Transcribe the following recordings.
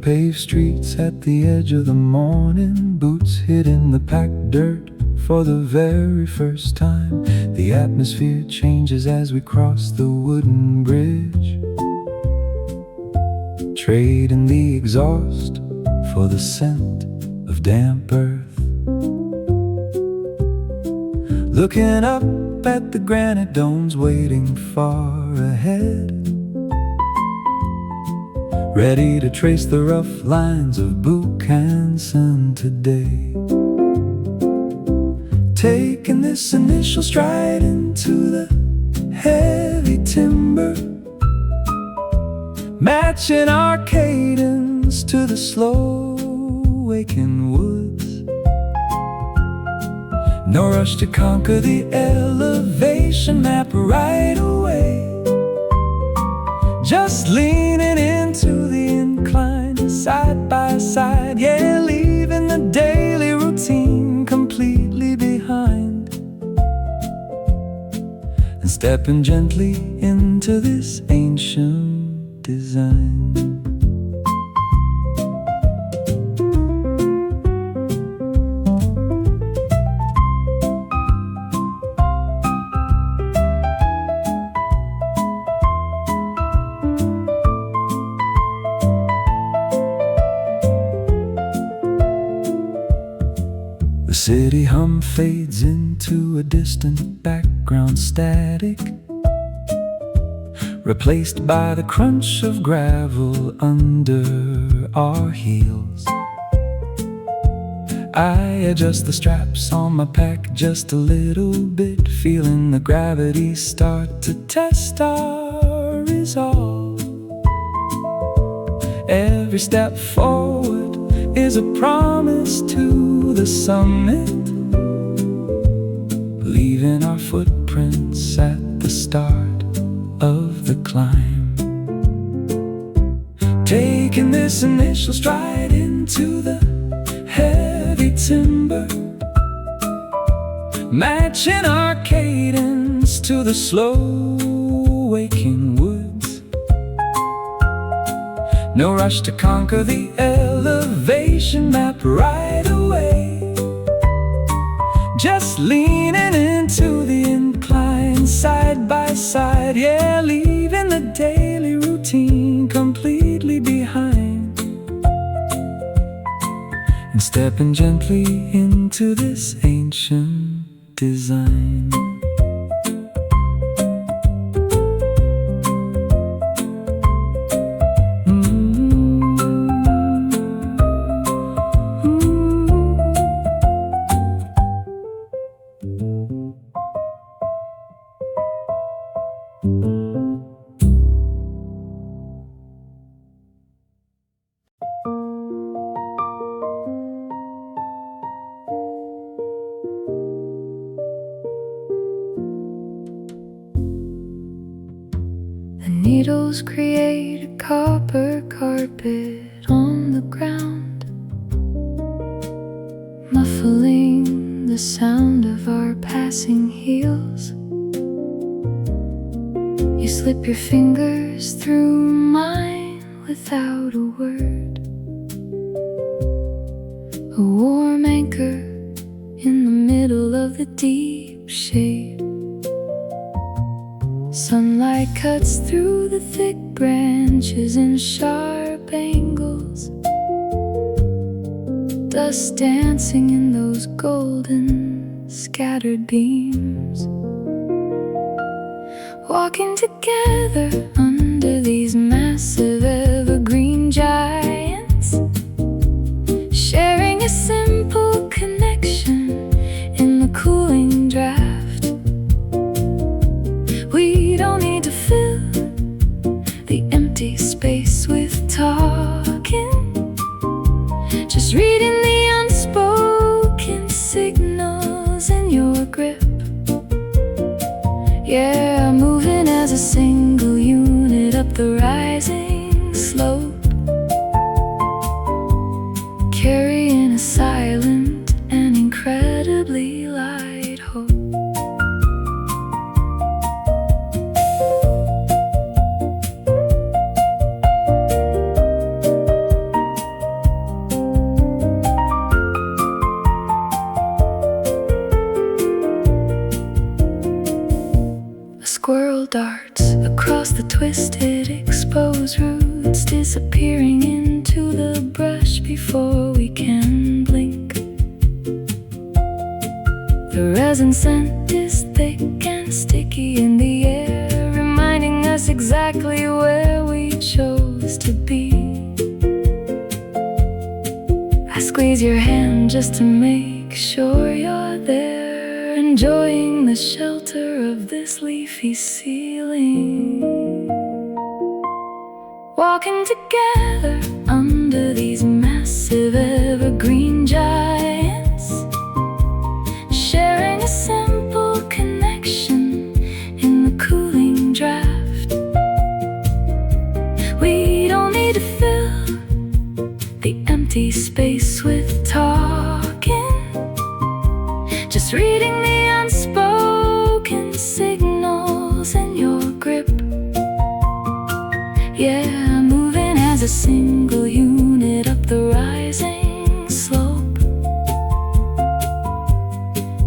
paved streets at the edge of the morning, boots hitting the packed dirt for the very first time. The atmosphere changes as we cross the wooden bridge, trading the exhaust for the scent of damp earth. Looking up at the granite domes waiting far ahead, ready to trace the rough lines of Bukhansan today. Taking this initial stride into the heavy timber, matching our cadence to the slow waking woods. No rush to conquer the elevation map right away, just leaning into the incline, side by side, yeah, leaving the daily routine completely behind, and stepping gently into this ancient design. The city hum fades into a distant background static, replaced by the crunch of gravel under our heels. I adjust the straps on my pack just a little bit, feeling the gravity start to test our resolve. Every step forward is a promise to the summit, leaving our footprints at the start of the climb. Taking this initial stride into the heavy timber, matching our cadence to the slow waking woods. No rush to conquer the elevation map right away, just leaning into the incline, side by side, yeah, leaving the daily routine completely behind, and stepping gently into this ancient design. Needles create a copper carpet on the ground, muffling the sound of our passing heels. You slip your fingers through mine without a word, a warm anchor in the middle of the deep shade. Sunlight cuts through the thick branches in sharp angles, dust dancing in those golden scattered beams. Walking together under these massive evergreen giants, sharing a simple connection in the cooling draft. We don't need to fill the empty space with talking, just reading the unspoken signals in your grip. Yeah, moving as a single unit up the rising slope, carrying a silent and incredibly light hope. darts across the twisted exposed roots, disappearing into the brush before we can blink. The resin scent is thick and sticky in the air, reminding us exactly where we chose to be. I squeeze your hand just to make sure you're there, enjoying the shelter of this leafy ceiling. Walking together under these massive evergreen giants, sharing a simple connection in the cooling draft. We don't need to fill the empty space with talking, just reading the unspoken signals in your grip. Yeah, moving as a single unit up the rising slope,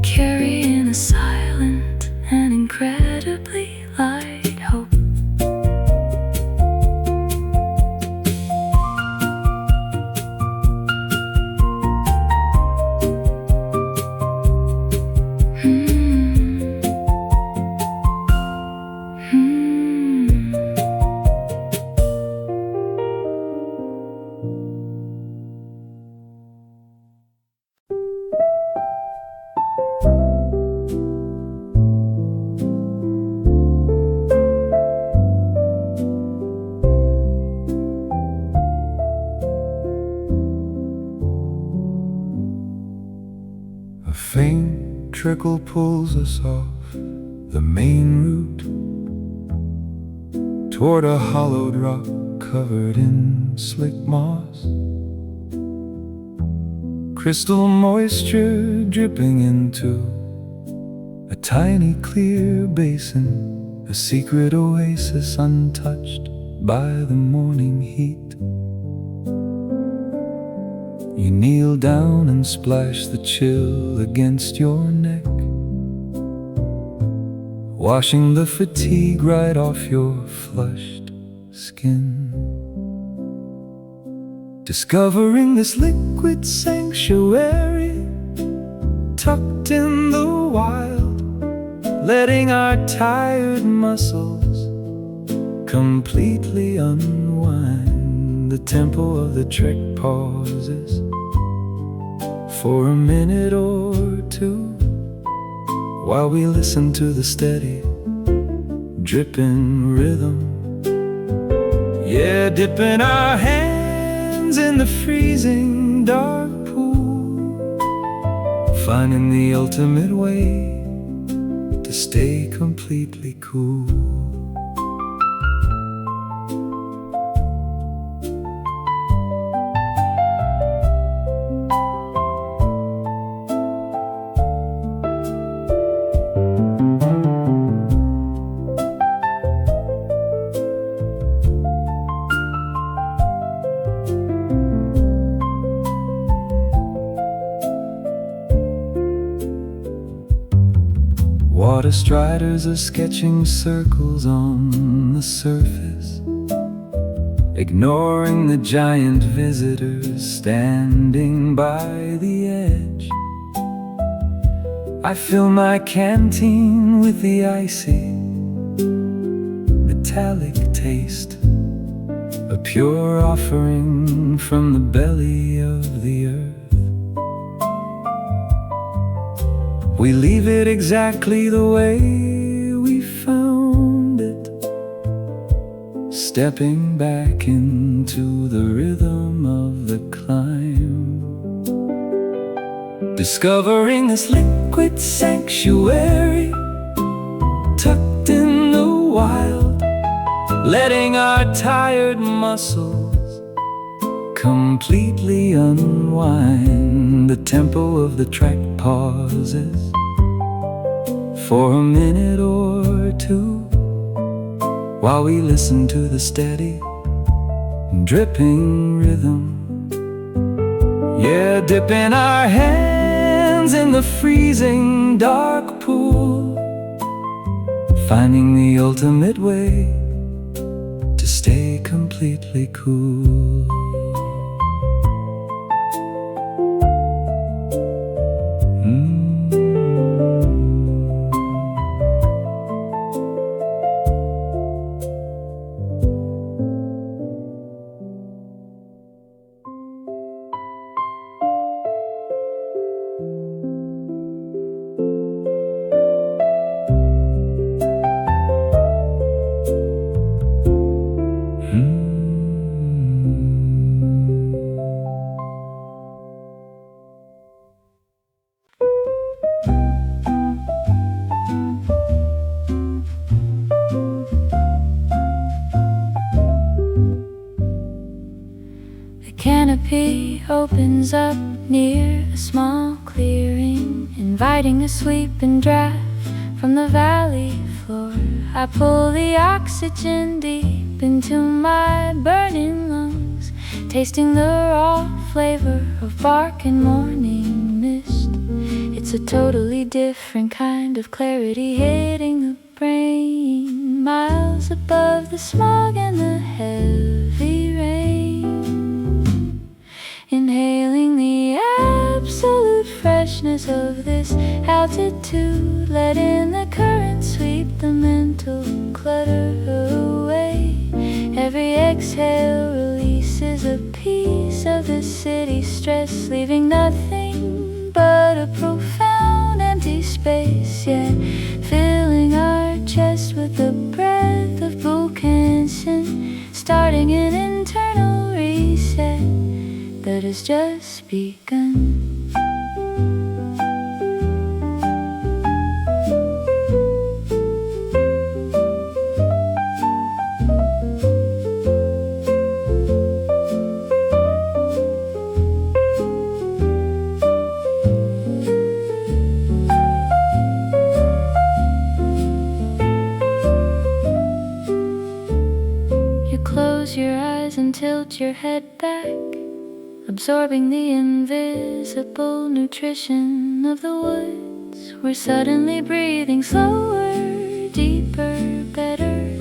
carrying a silent and incredibly light hope. A faint trickle pulls us off the main route toward a hollowed rock covered in slick moss. Crystal moisture dripping into a tiny clear basin, a secret oasis untouched by the morning heat. You kneel down and splash the chill against your neck, washing the fatigue right off your flushed skin. Discovering this liquid sanctuary tucked in the wild, letting our tired muscles completely unwind. The tempo of the trek pauses for a minute or two while we listen to the steady dripping rhythm. Yeah, dipping our hands in the freezing dark pool, finding the ultimate way to stay completely cool. Water striders are sketching circles on the surface, ignoring the giant visitors standing by the edge. I fill my canteen with the icy, metallic taste, a pure offering from the belly of the earth. We leave it exactly the way we found it, stepping back into the rhythm of the climb. Discovering this liquid sanctuary tucked in the wild, letting our tired muscles completely unwind. The tempo of the track pauses for a minute or two while we listen to the steady dripping rhythm. Yeah, dipping our hands in the freezing dark pool, finding the ultimate way to stay completely cool. Canopy opens up near a small clearing, inviting a sweeping draft from the valley floor. I pull the oxygen deep into my burning lungs, tasting the raw flavor of bark and morning mist. It's a totally different kind of clarity hitting the brain, miles above the smog and the heavy rain. Inhaling the absolute freshness of this altitude, letting the current sweep the mental clutter away. Every exhale releases a piece of the city stress, leaving nothing but a profound empty space, yet filling our chest with the breath of Bukhansan, starting an internal reset that has just begun. You close your eyes and tilt your head back, absorbing the invisible nutrition of the woods. We're suddenly breathing slower, deeper, better,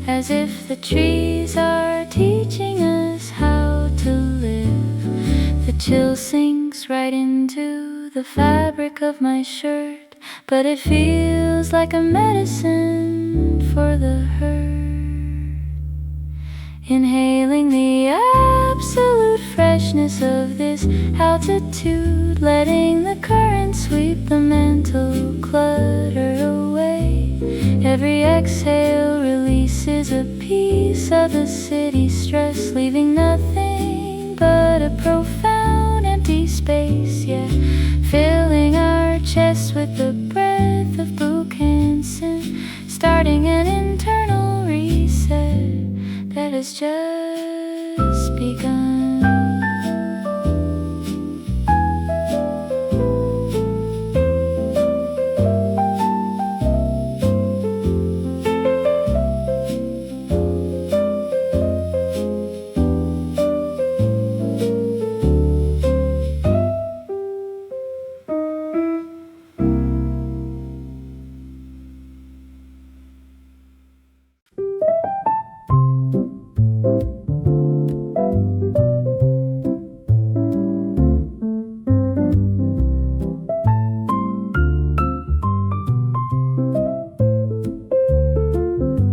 as if the trees are teaching us how to live. The chill sinks right into the fabric of my shirt, but it feels like a medicine for the hurt. Inhaling the absolute freshness of this altitude, letting the current sweep the mental clutter away. Every exhale releases a piece of the city stress, leaving nothing but a profound empty space, yet filling our chest with the breath of Bukhansan, starting an internal reset that has just begun.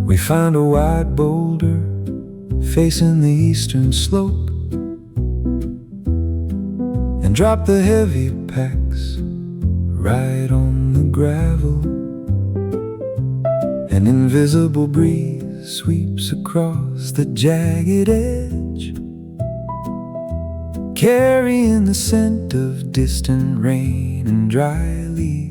We found a wide boulder facing the eastern slope and dropped the heavy packs right on the gravel. An invisible breeze sweeps across the jagged edge, carrying the scent of distant rain and dry leaves.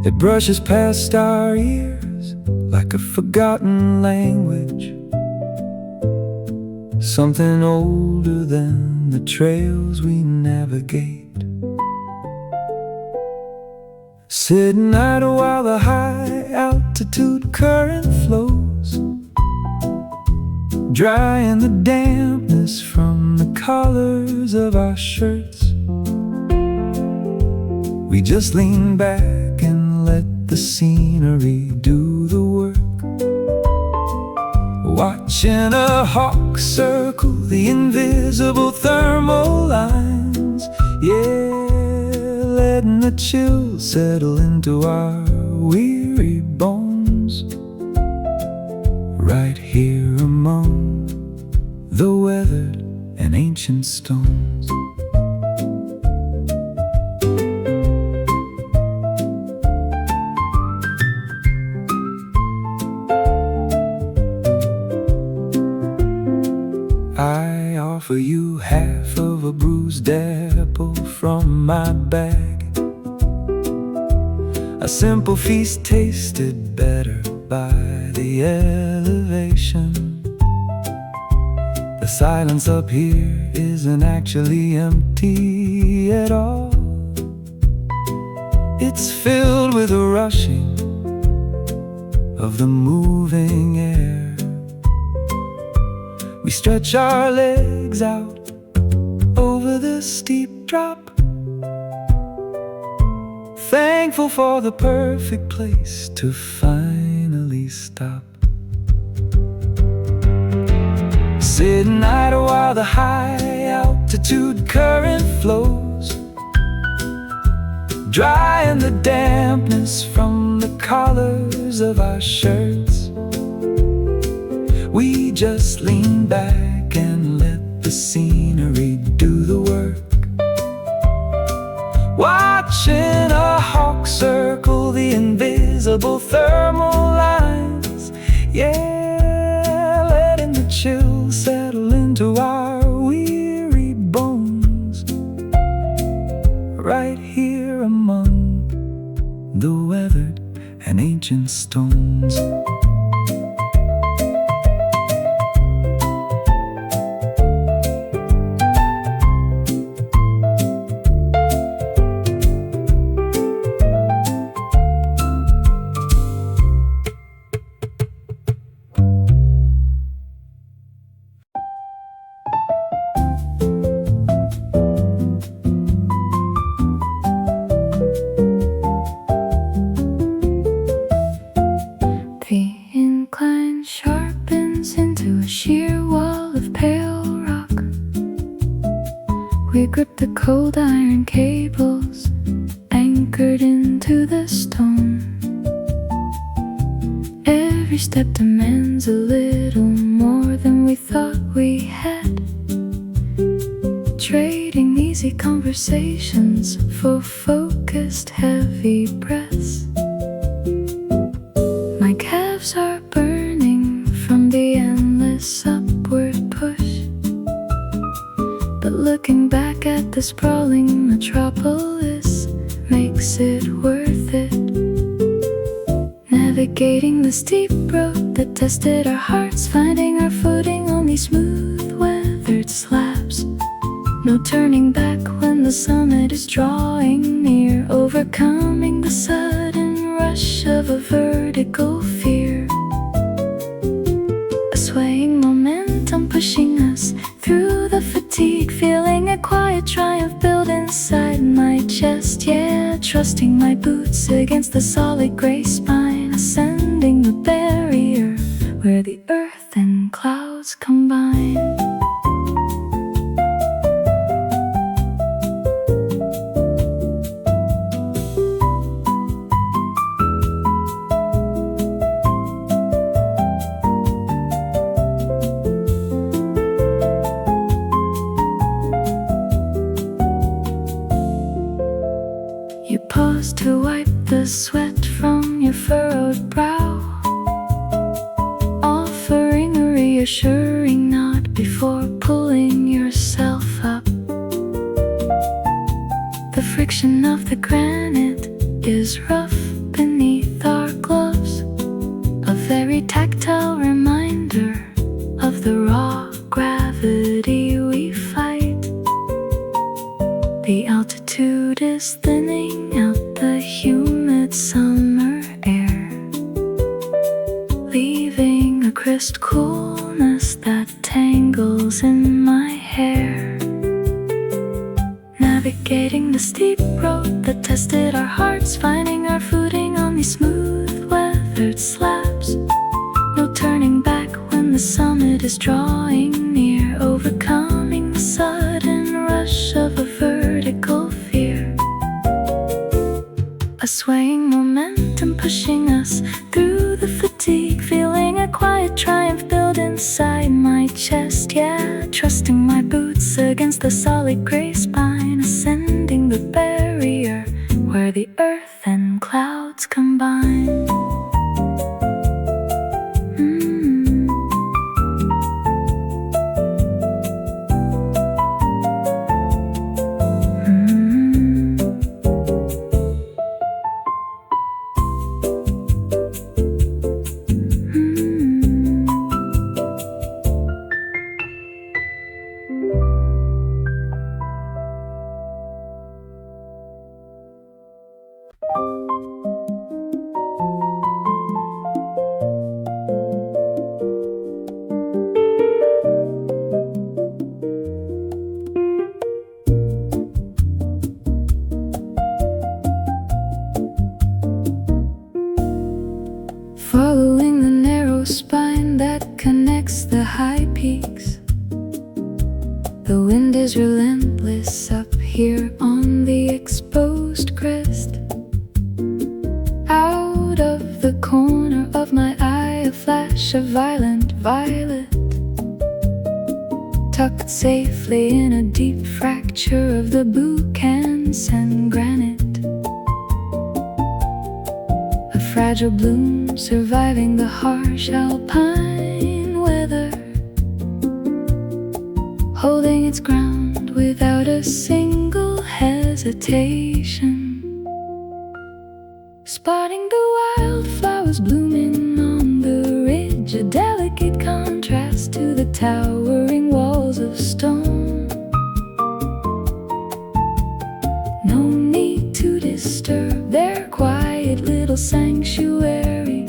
It brushes past our ears like a forgotten language, something older than the trails we navigate. Sitting idle while the high altitude current flows, drying the dampness from the collars of our shirts. We just lean back and let the scenery do the work. Watching a hawk circle the invisible thermal lines. Yeah, letting the chill settle into our weary bones. Right here among the weathered and ancient stones. I offer you half of a bruised apple from my bag. A simple feast tasted better by the elevation. The silence up here isn't actually empty at all. It's filled with a rushing of the moving air. We stretch our legs out over the steep drop, thankful for the perfect place to finally stop. Sitting idle while the high altitude current flows, drying the dampness from the collars of our shirts. We just lean back and let the scenery do the work. Watching a hawk circle the invisible thermal lines. Yeah, letting the chill settle into our weary bones. Right here among the weathered and ancient stones. We grip the cold iron cables anchored into the stone. Every step demands a little more than we thought we had. Trading easy conversations for focused heavy breaths. My calves are burning from the endless upward push, but looking back at the sprawling metropolis makes it worth it. Navigating the steep road that tested our hearts, finding our footing on these smooth weathered slabs. No turning back when the summit is drawing near, overcoming the sudden rush of a vertical fear. A swaying momentum pushing us through the fatigue, feeling a quiet triumph build inside my chest. Yeah, trusting my boots against the solid gray spine, ascending the barrier where the earth and clouds combine. You pause to wipe the sweat from your furrowed brow, offering a reassuring nod before pulling yourself up. The friction of the granite is rough beneath our gloves, a very tactile reminder of the raw gravity we fight. The altitude is thinning out the humid summer air, leaving a crisp coolness that tangles in my hair. Navigating the steep road that tested our hearts, finding our footing on these smooth weathered slabs. No turning back when the summit is drawing near, overcoming the sudden rush of a vertical fear. A swaying momentum pushing us through the fatigue, feeling a quiet triumph build inside my chest. Yeah, trusting my boots against the solid gray spine, ascending the barrier where the earth and clouds combine. Following the narrow spine that connects the high peaks, the wind is relentless up here on the exposed crest. Out of the corner of my eye, a flash of violent violet, tucked safely in a deep fracture of the Bukhansan granite. A fragile bloom surviving the harsh alpine weather, holding its ground without a single hesitation. Spotting the wildflowers blooming on the ridge, a delicate contrast to the towering walls of stone. No need to disturb their quiet little sanctuary,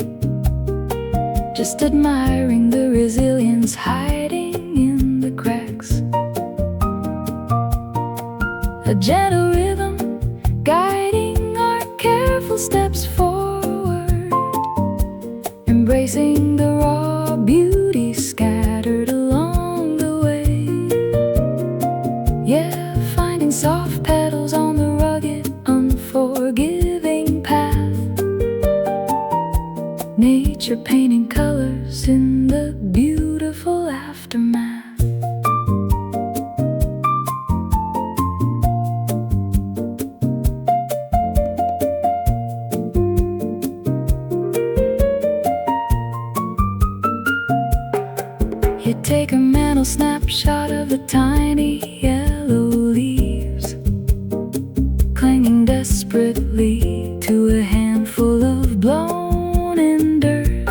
just admiring the resilience hiding in the cracks. A gentle rhythm guiding our careful steps forward, embracing the raw beauty scattered along the way. Yeah, finding soft petals on the rugged, unforgiving path. Nature painting colors in the beautiful aftermath. You take a mental snapshot of the tiny yellow leaves, clinging desperately to a handful of blown-in dirt.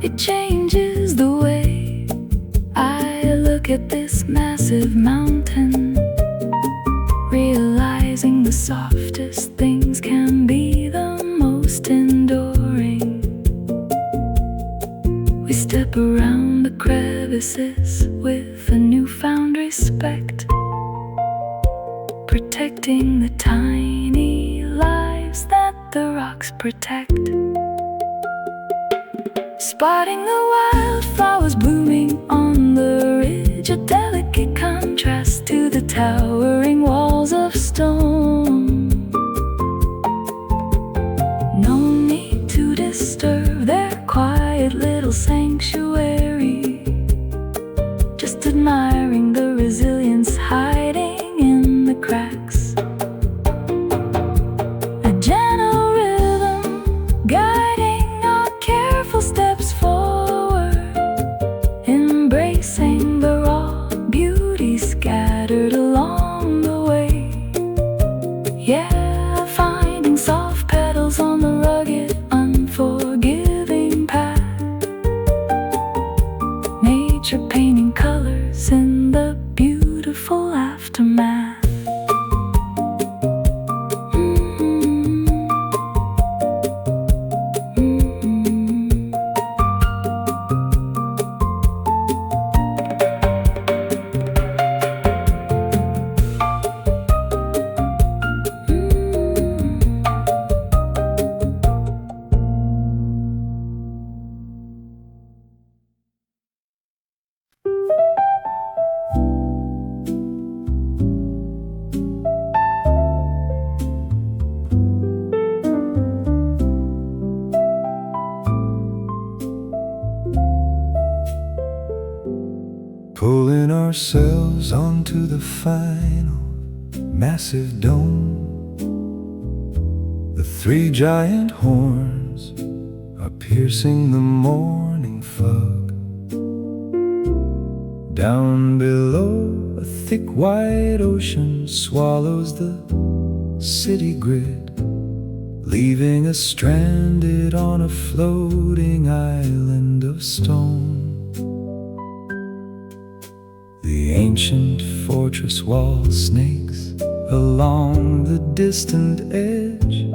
It changes the way I look at this massive mountain, realizing the softest things can be the most enduring. We step around the crevices with a newfound respect, protecting the tiny lives that the rocks protect. Spotting the wildflowers blooming on the ridge, a delicate contrast to the towering walls of stone. No need to disturb their quiet little sanctuary, just admiring the resilience hiding in the cracks. A gentle rhythm guiding our careful steps forward, embracing the raw beauty scattered along the way. Yeah, finding soft petals on the rugged, unforgiving path. Nature painting colors in the beautiful aftermath. ourselves onto the final massive dome. The three giant horns are piercing the morning fog. Down below, a thick white ocean swallows the city grid, leaving us stranded on a floating island of stone. The ancient fortress wall snakes along the distant edge,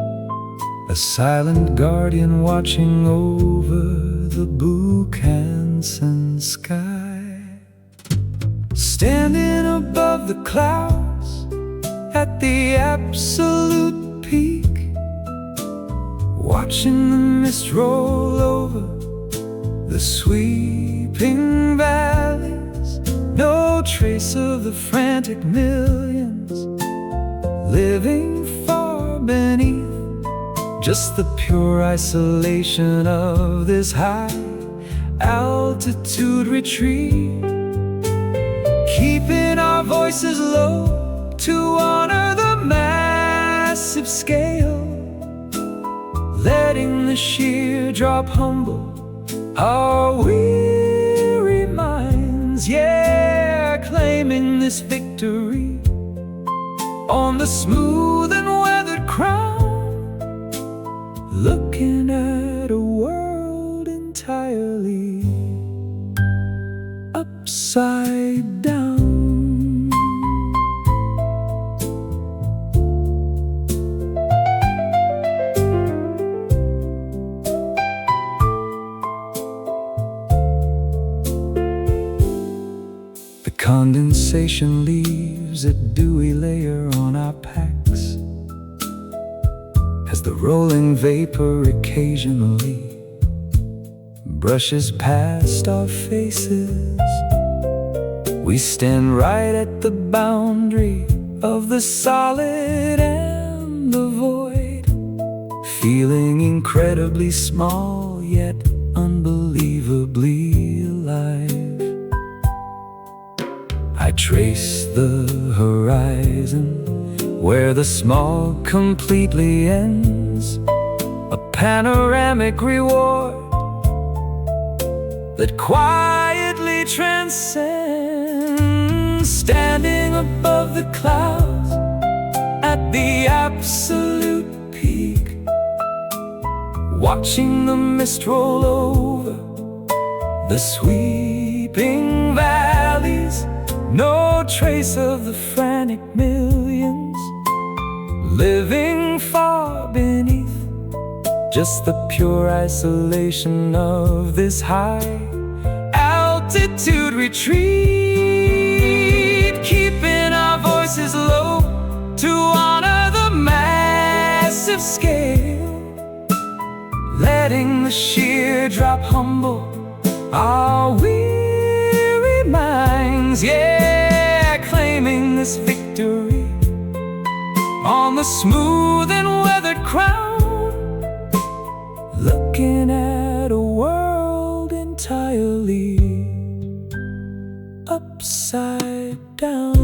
a silent guardian watching over the Bukhansan sky. Standing above the clouds at the absolute peak, watching the mist roll over the sweeping valleys. No trace of the frantic millions living far beneath, just the pure isolation of this high altitude retreat. Keeping our voices low to honor the massive scale, letting the sheer drop humble our weary minds. Yeah, claiming this victory on the smooth and weathered crown, looking at a world entirely upside down. Condensation leaves a dewy layer on our packs as the rolling vapor occasionally brushes past our faces. We stand right at the boundary of the solid and the void, feeling incredibly small yet unbelievably alive. I trace the horizon where the smog completely ends, a panoramic reward that quietly transcends. Standing above the clouds at the absolute peak, watching the mist roll over the sweeping valleys. No trace of the frantic millions living far beneath, just the pure isolation of this high altitude retreat. Keeping our voices low to honor the massive scale, letting the sheer drop humble our weary minds. Yeah, claiming this victory on the smooth and weathered crown, looking at a world entirely upside down.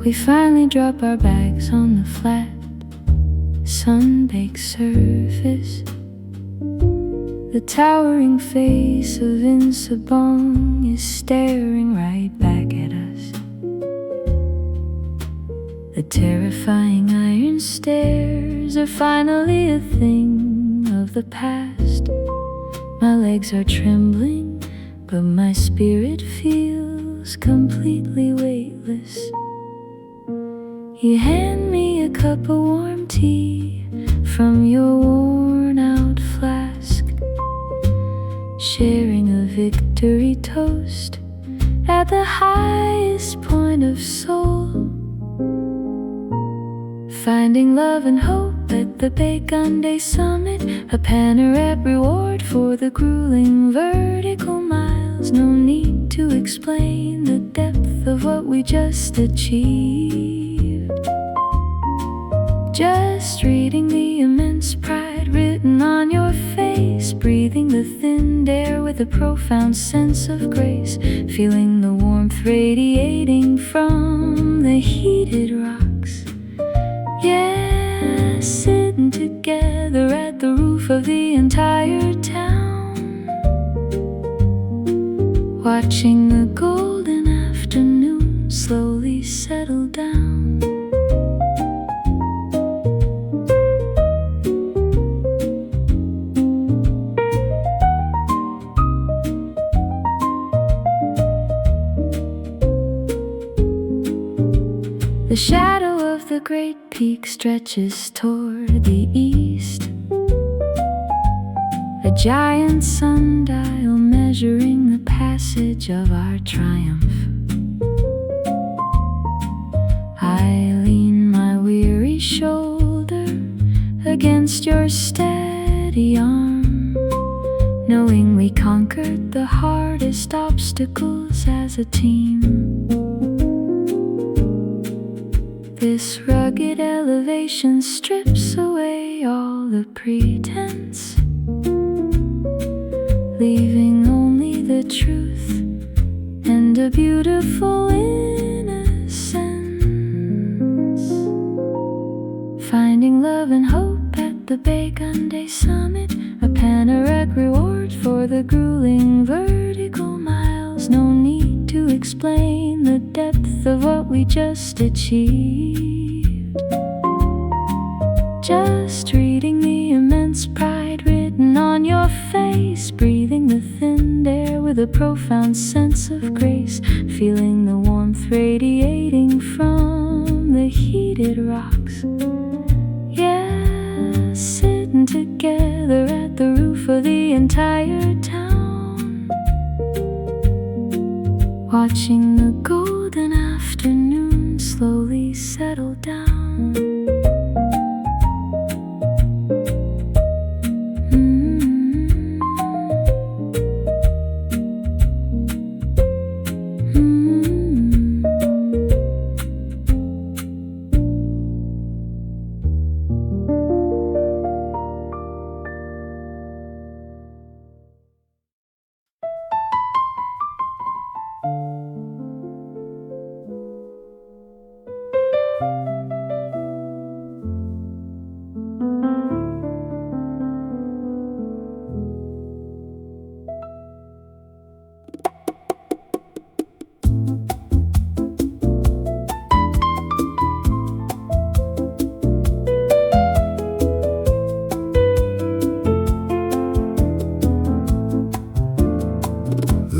We finally drop our bags on the flat, sun-baked surface. The towering face of Insabong is staring right back at us. The terrifying iron stairs are finally a thing of the past. My legs are trembling, but my spirit feels completely weightless. You hand me a cup of warm tea from your worn-out sharing a victory toast at the highest point of soul. Finding love and hope at the Bukhansan summit, a panoramic reward for the grueling vertical miles. No need to explain the depth of what we just achieved. Just reading the immense pride written on your face, breathing the thin air with a profound sense of grace, feeling the warmth radiating from the heated rocks. Yeah, sitting together at the roof of the entire town, watching the golden afternoon slowly settle down. The shadow of the great peak stretches toward the east, a giant sundial measuring the passage of our triumph. I lean my weary shoulder against your steady arm, knowing we conquered the hardest obstacles as a team. This rugged elevation strips away all the pretense, leaving only the truth and a beautiful innocence. Finding love and hope at the Bukhansan summit, a panoramic reward for the grueling vertical miles. No need to explain the depth of what we just achieved. Just reading the immense pride written on your face, breathing the thin air with a profound sense of grace, feeling the warmth radiating from the heated rocks. Yeah, sitting together at the roof of the entire town, watching the golden afternoon slowly settle down.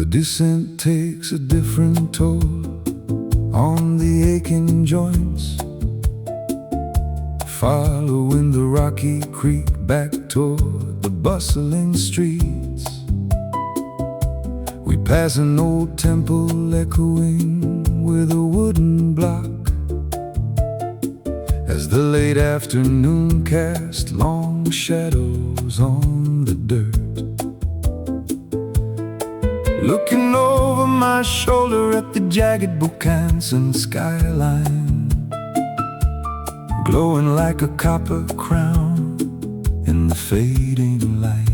Descent takes a different toll on the aching joints, following the rocky creek back toward the bustling streets. We pass an old temple echoing with a wooden block, as the late afternoon cast long shadows on the dirt. Looking over my shoulder at the jagged Bukhansan skyline, glowing like a copper crown in the fading light.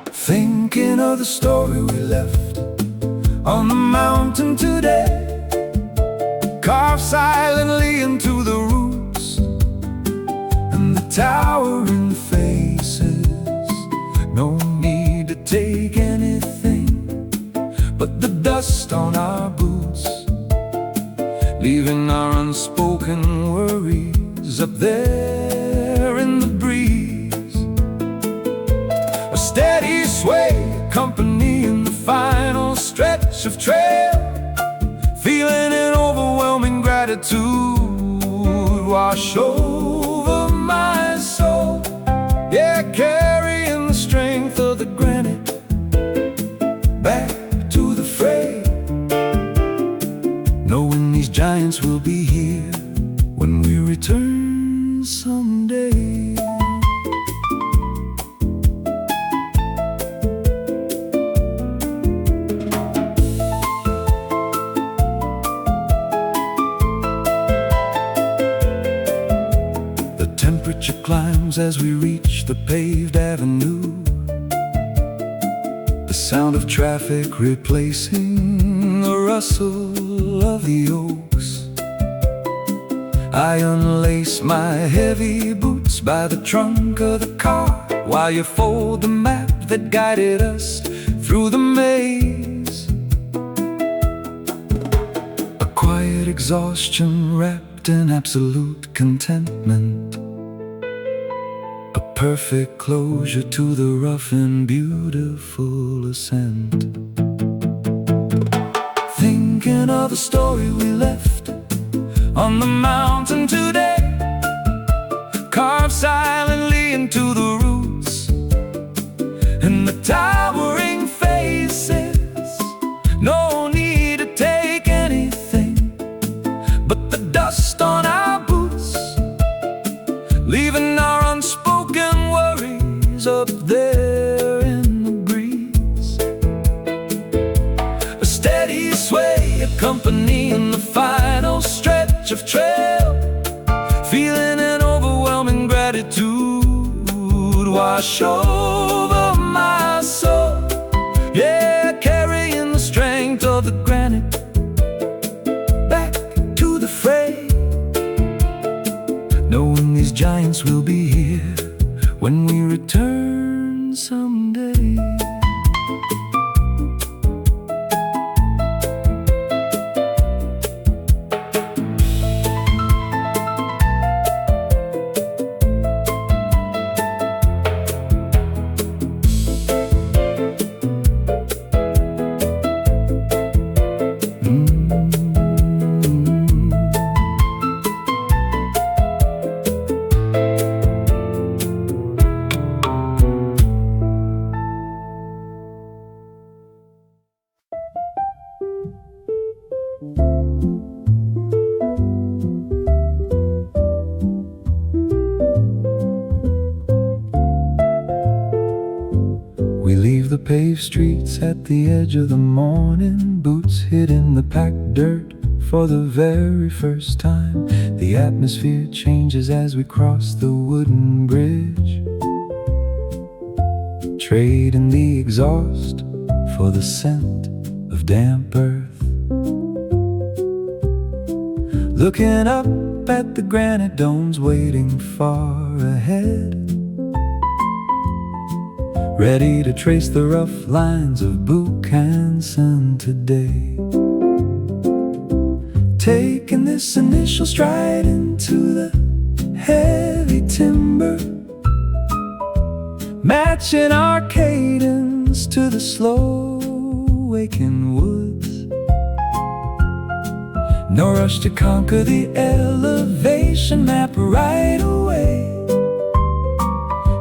Thinking of the story we left on the mountain today, carved silently into the roots and the towering faces. No need to take anything but the dust on our boots, leaving our unspoken worries up there in the breeze. A steady sway accompanying the final stretch of trail, feeling an overwhelming gratitude wash over my soul. Yeah, carrying the strength of the giants will be here when we return someday. The temperature climbs as we reach the paved avenue. The sound of traffic replacing the rustle of the oaks. I unlace my heavy boots by the trunk of the car while you fold the map that guided us through the maze. A quiet exhaustion wrapped in absolute contentment. A perfect closure to the rough and beautiful ascent. Thinking of the story we left on the mountain today, carved silently into the roots and the towering faces. No need to take anything but the dust on our boots, leaving our unspoken worries up there in the breeze. A steady sway accompanying the final stretch of trail, feeling an overwhelming gratitude wash over my soul. Yeah, carrying the strength of the granite back to the fray, knowing these giants will be here when we return someday. We leave the paved streets at the edge of the morning, boots hid in the packed dirt for the very first time. The atmosphere changes as we cross the wooden bridge, trading the exhaust for the scent of damp earth. Looking up at the granite domes waiting far ahead, ready to trace the rough lines of Bukhansan today. Taking this initial stride into the heavy timber, matching our cadence to the slow waking woods. No rush to conquer the elevation map right away,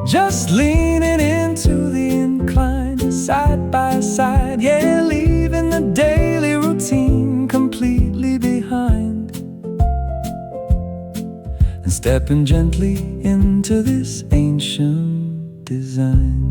just leaning into the incline, side by side. Yeah, leaving the daily routine completely behind, and stepping gently into this ancient design.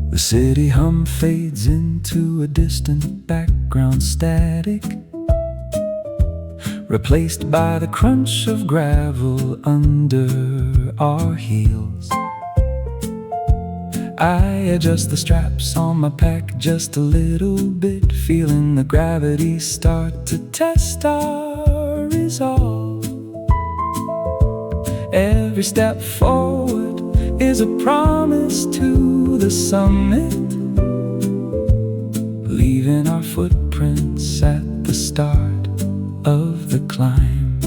The city hum fades into a distant background static, replaced by the crunch of gravel under our heels. I adjust the straps on my pack just a little bit, feeling the gravity start to test our resolve. Every step forward is a promise to the summit, leaving our footprints at the start of the climb.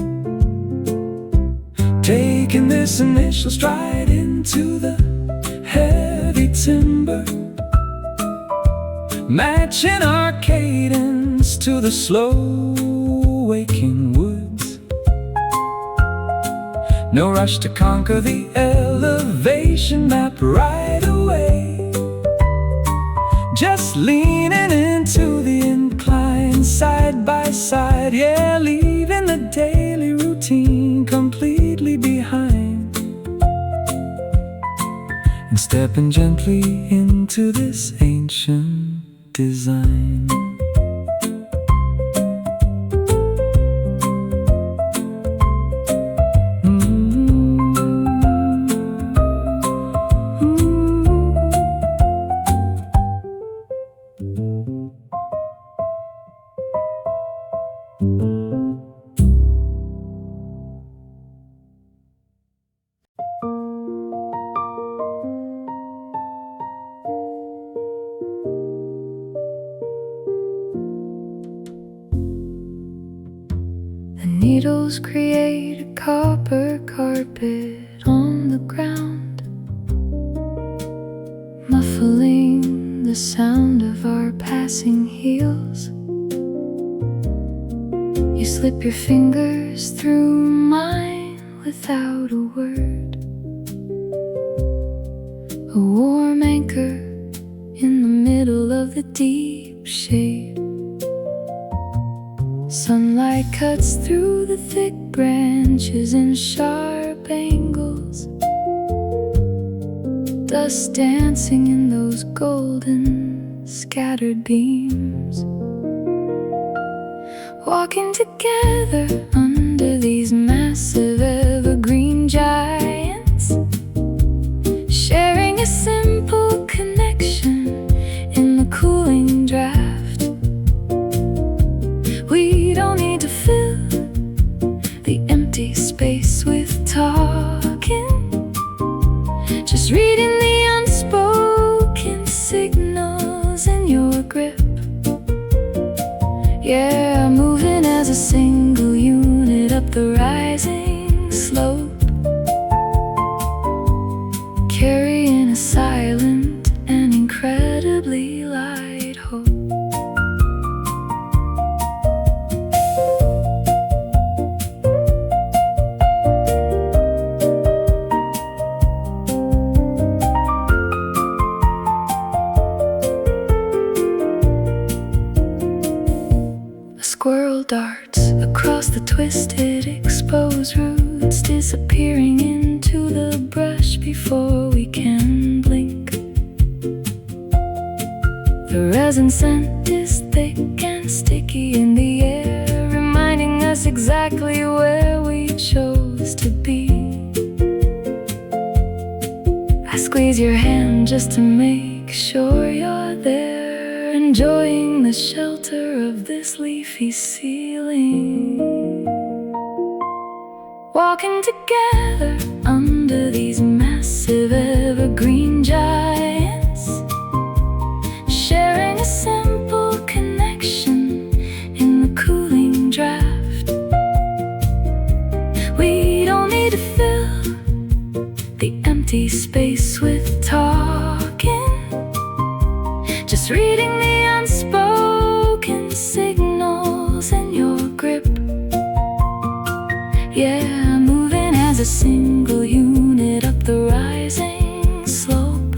Taking this initial stride into the heavy timber, matching our cadence to the slow waking woods. No rush to conquer the elevation map right away. Just leaning into the incline side by side, yeah, leaving the daily routine completely behind, and stepping gently into this ancient design. Needles create a copper carpet on the ground, muffling the sound of our passing heels. You slip your fingers through mine without a word, a warm anchor in the middle of the deep shade. Sunlight cuts through the thick branches in sharp angles, dust dancing in those golden scattered beams. Walking together under these massive evergreen giants, sharing a simple connection in the cooling draft. We don't need to fill the empty space with talking, just reading the unspoken signals in your grip. Yeah, moving as a single unit up the rising slope, carrying a silent and incredibly light hope. Squirrel darts across the twisted, exposed roots, disappearing into the brush before we can blink. The resin scent is thick and sticky in the air, reminding us exactly where we chose to be. I squeeze your hand just to make sure you're there, enjoying the shelter of this leafy ceiling. Walking together under these massive evergreen giants, sharing a simple connection in the cooling draft. We don't need to fill the empty space with talking, just reading the unspoken signals in your grip. Yeah, moving as a single unit up the rising slope,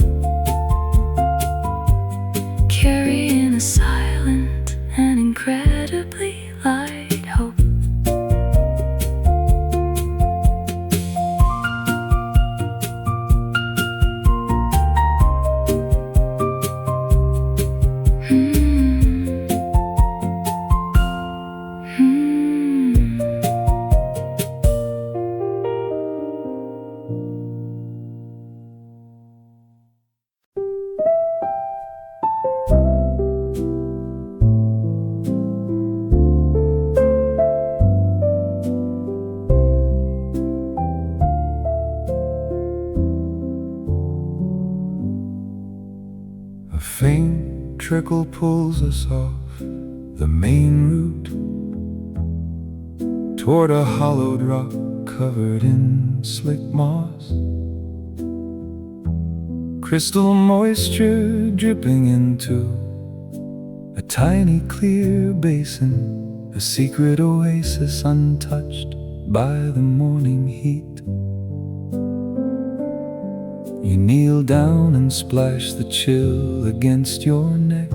carrying a silent and incredibly light hope. A faint trickle pulls us off the main route toward a hollowed rock covered in slick moss. Crystal moisture dripping into A tiny clear basin, a secret oasis untouched by the morning heat. You kneel down and splash the chill against your neck,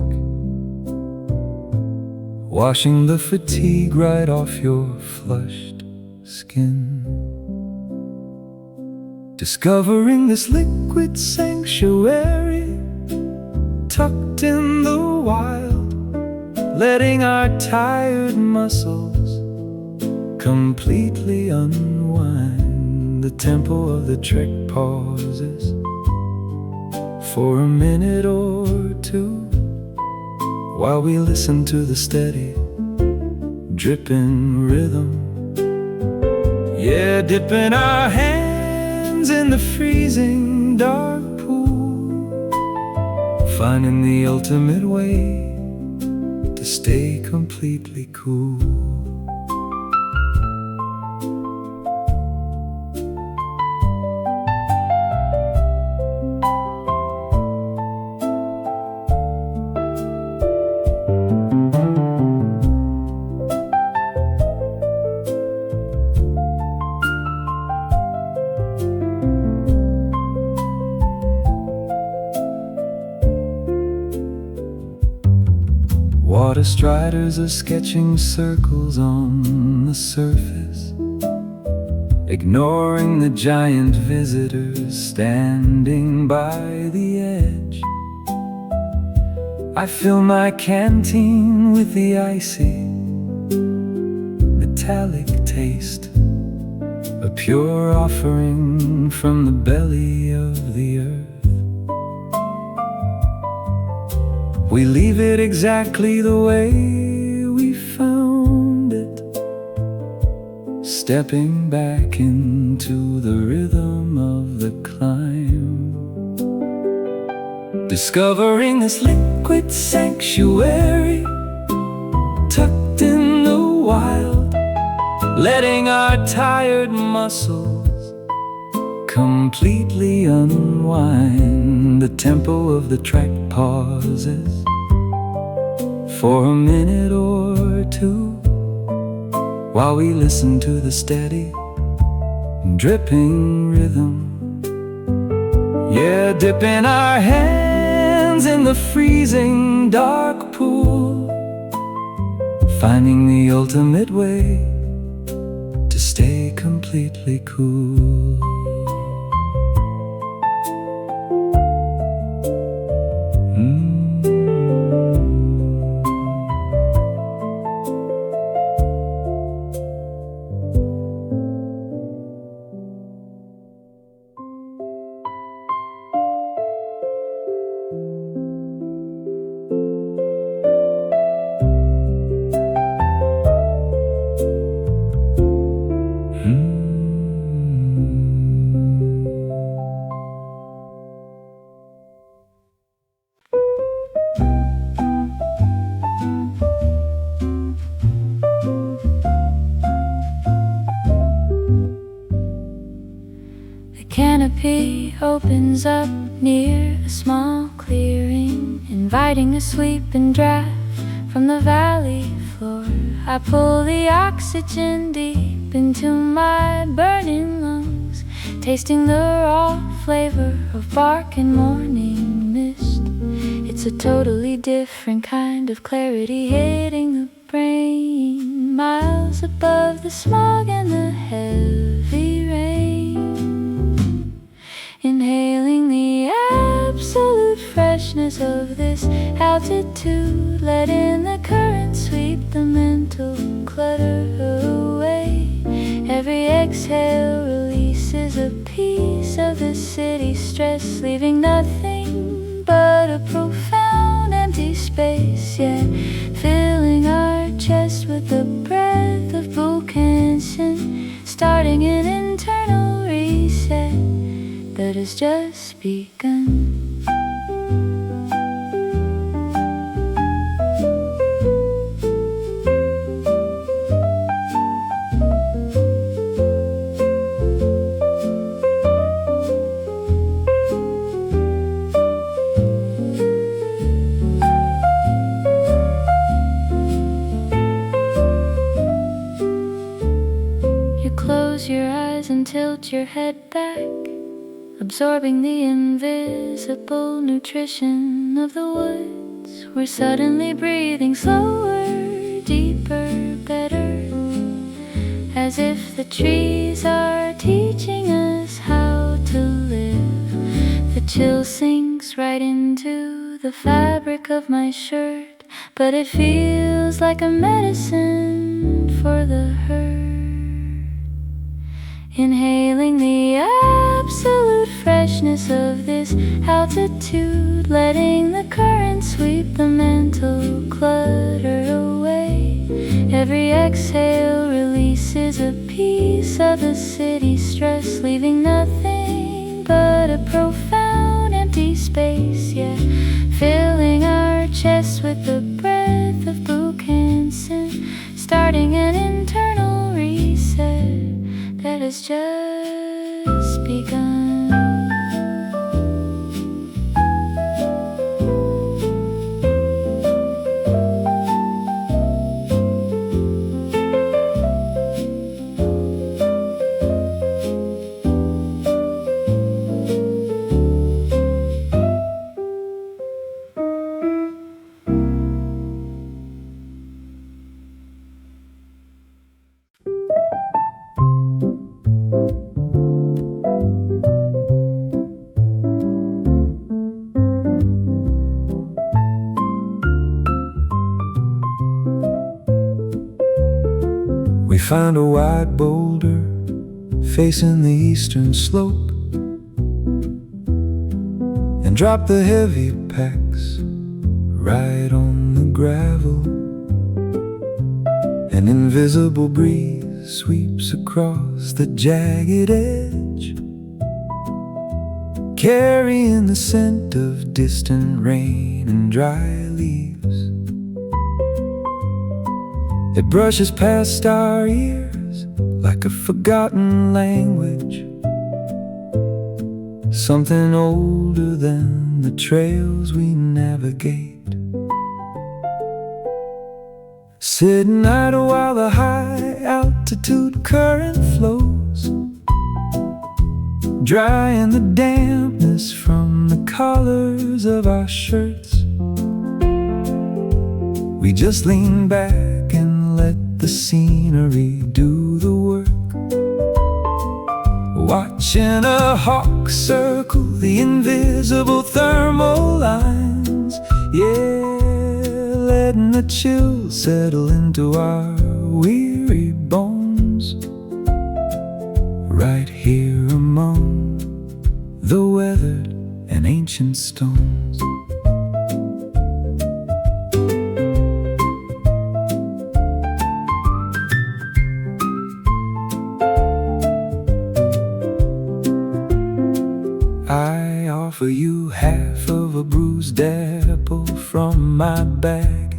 washing the fatigue right off your flushed skin. Discovering this liquid sanctuary tucked in the wild, letting our tired muscles completely unwind. The tempo of the trek pauses for a minute or two while we listen to the steady dripping rhythm. Yeah, dipping our hands in the freezing dark pool, finding the ultimate way to stay completely cool. Water striders are sketching circles on the surface, ignoring the giant visitors standing by the edge. I fill my canteen with the icy, metallic taste, a pure offering from the belly of the earth. We leave it exactly the way we found it, stepping back into the rhythm of the climb. Discovering this liquid sanctuary tucked in the wild, letting our tired muscles completely unwind. The tempo of the track pauses for a minute or two while we listen to the steady dripping rhythm. Yeah, dipping our hands in the freezing dark pool, finding the ultimate way to stay completely cool. Canopy opens up near a small clearing, inviting a sweeping draft from the valley floor. I pull the oxygen deep into my burning lungs, tasting the raw flavor of bark and morning mist. It's a totally different kind of clarity hitting the brain, miles above the smog and the heavy rain. Inhaling the absolute freshness of this altitude, letting the current sweep the mental clutter away. Every exhale releases a piece of the city stress, leaving nothing but a profound empty space, yet filling our chest with the breath of Bukhansan, starting an internal reset that has just begun. tilt your head back, absorbing the invisible nutrition of the woods. We're suddenly breathing slower, deeper, better, as if the trees are teaching us how to live. The chill sinks right into the fabric of my shirt, but it feels like a medicine for the hurt. Inhaling the absolute freshness of this altitude, letting the current sweep the mental clutter away. Every exhale releases a piece of the city stress, leaving nothing but a profound empty space, yeah, filling our chests with the breath of Bukhansan, starting an internal reset that has just begun. We found a wide boulder facing the eastern slope and dropped the heavy packs right on the gravel. An invisible breeze sweeps across the jagged edge, carrying the scent of distant rain and dry leaves. It brushes past our ears like a forgotten language, something older than the trails we navigate. Sitting idle while the high altitude current flows, drying the dampness from the collars of our shirts. We just lean back and let the scenery do the work, watching a hawk circle the invisible thermal lines, yeah, letting the chill settle into our weary bones, right here among the weathered and ancient stones. I offer you half of a bruised apple from my bag,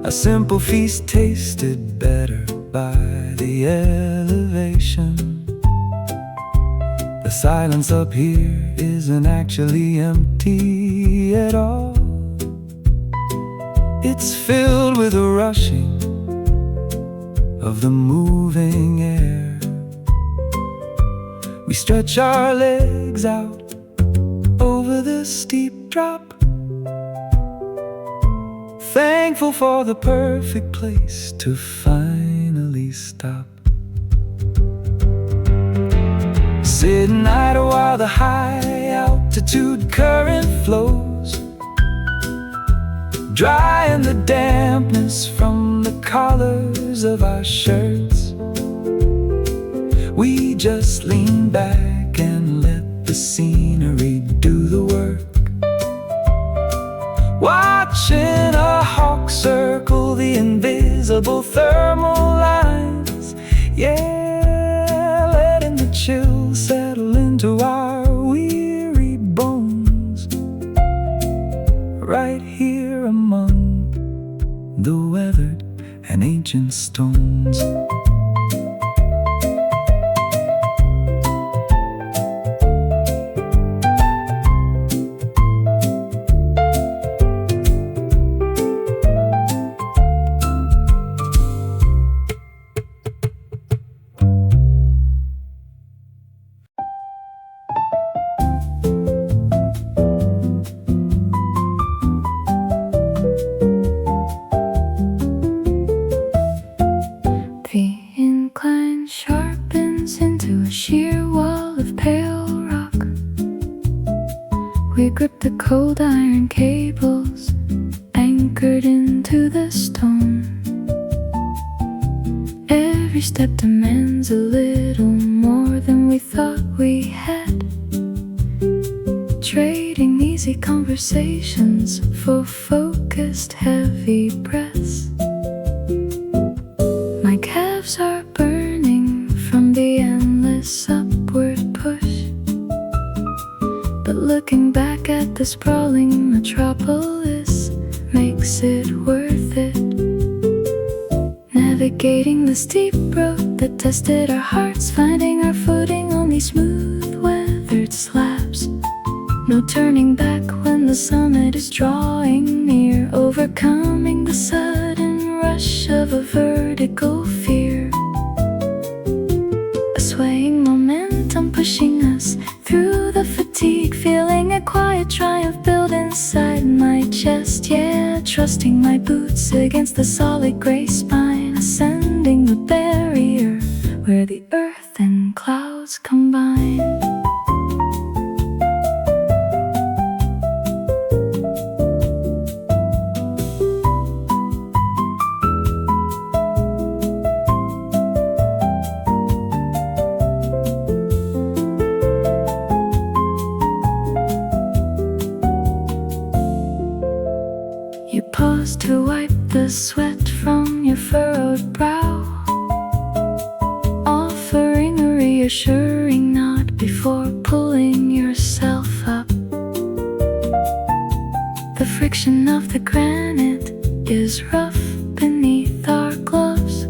a simple feast tasted better by the elevation. The silence up here isn't actually empty at all. It's filled with a rushing of the moving air. We stretch our legs out over the steep drop, thankful for the perfect place to finally stop. Sitting idle while the high altitude current flows, drying the dampness from the collars of our shirts. We just lean back and let the scenery do the work, watching a hawk circle the invisible thermal lines, yeah, letting the chill settle into our weary bones, right here among the weathered and ancient stones. sharpens into a sheer wall of pale rock. We grip the cold iron cables anchored into the stone. Every step demands a little more than we thought we had. Trading easy conversations for focused heavy breaths. My calves are burning from the endless upward push, but looking back at the sprawling metropolis makes it worth it. Navigating the steep road that tested our hearts, finding our footing on these smooth weathered slabs. No turning back when the summit is drawing near, overcoming the sudden rush of a vertical fear. A swaying momentum pushing us through the fatigue, feeling a quiet triumph build inside my chest. Yeah, trusting my boots against the solid gray spine, ascending the barrier where the earth and clouds combine. You pause to wipe the sweat from your furrowed brow, offering a reassuring nod before pulling yourself up. The friction of the granite is rough beneath our gloves,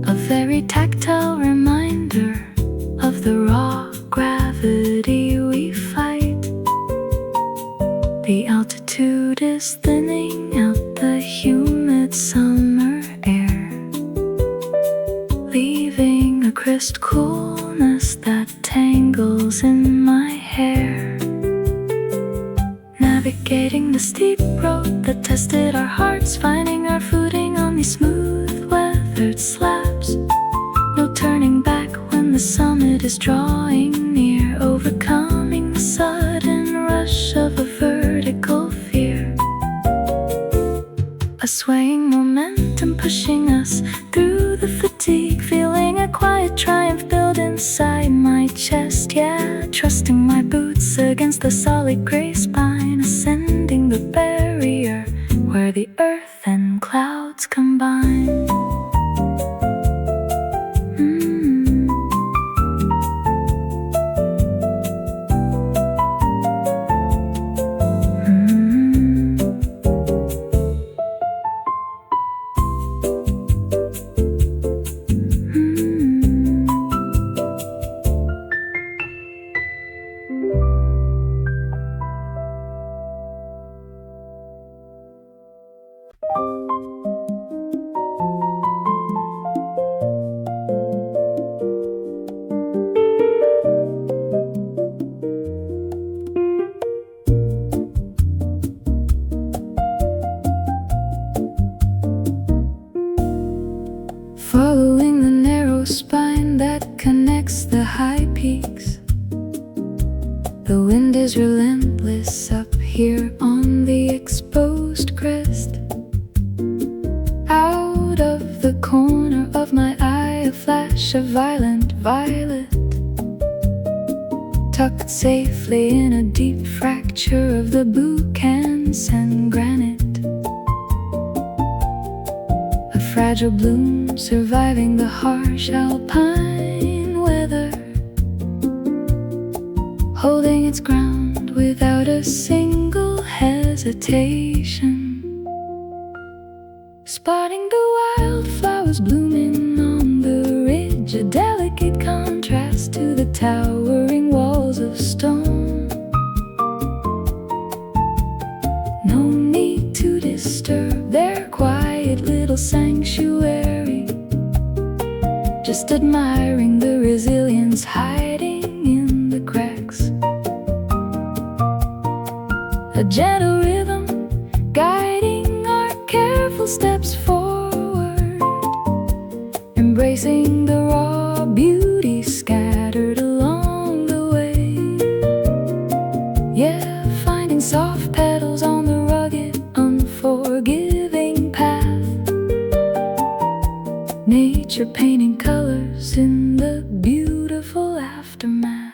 a very tactile reminder of the raw gravity we fight. The altitude is thinning out the humid summer air, leaving a crisp coolness that tangles in my hair. Navigating the steep road that tested our hearts, finding our footing on these smooth weathered slabs. No turning back when the summit is drawing near, overcoming the sudden rush of a vertical fear. A swaying momentum pushing us through the fatigue, feeling a quiet triumph build inside my chest. Yeah, trusting my boots against the solid gray spine, ascending the barrier where the earth and clouds combine. Following the narrow spine that connects the high peaks, the wind is relentless up here on the exposed crest. Out of the corner of my eye, a flash of violent violet, tucked safely in a deep fracture of the Bukhansan granite. A fragile bloom surviving the harsh alpine weather, holding its ground without a single hesitation. Spotting the wildflowers blooming on the ridge, a delicate contrast to the towering walls of stone. No need to disturb their quiet little sanctuary, just admiring the resilience hiding in the cracks. A gentle rhythm guiding our careful steps forward, embracing the raw nature painting colors in the beautiful aftermath.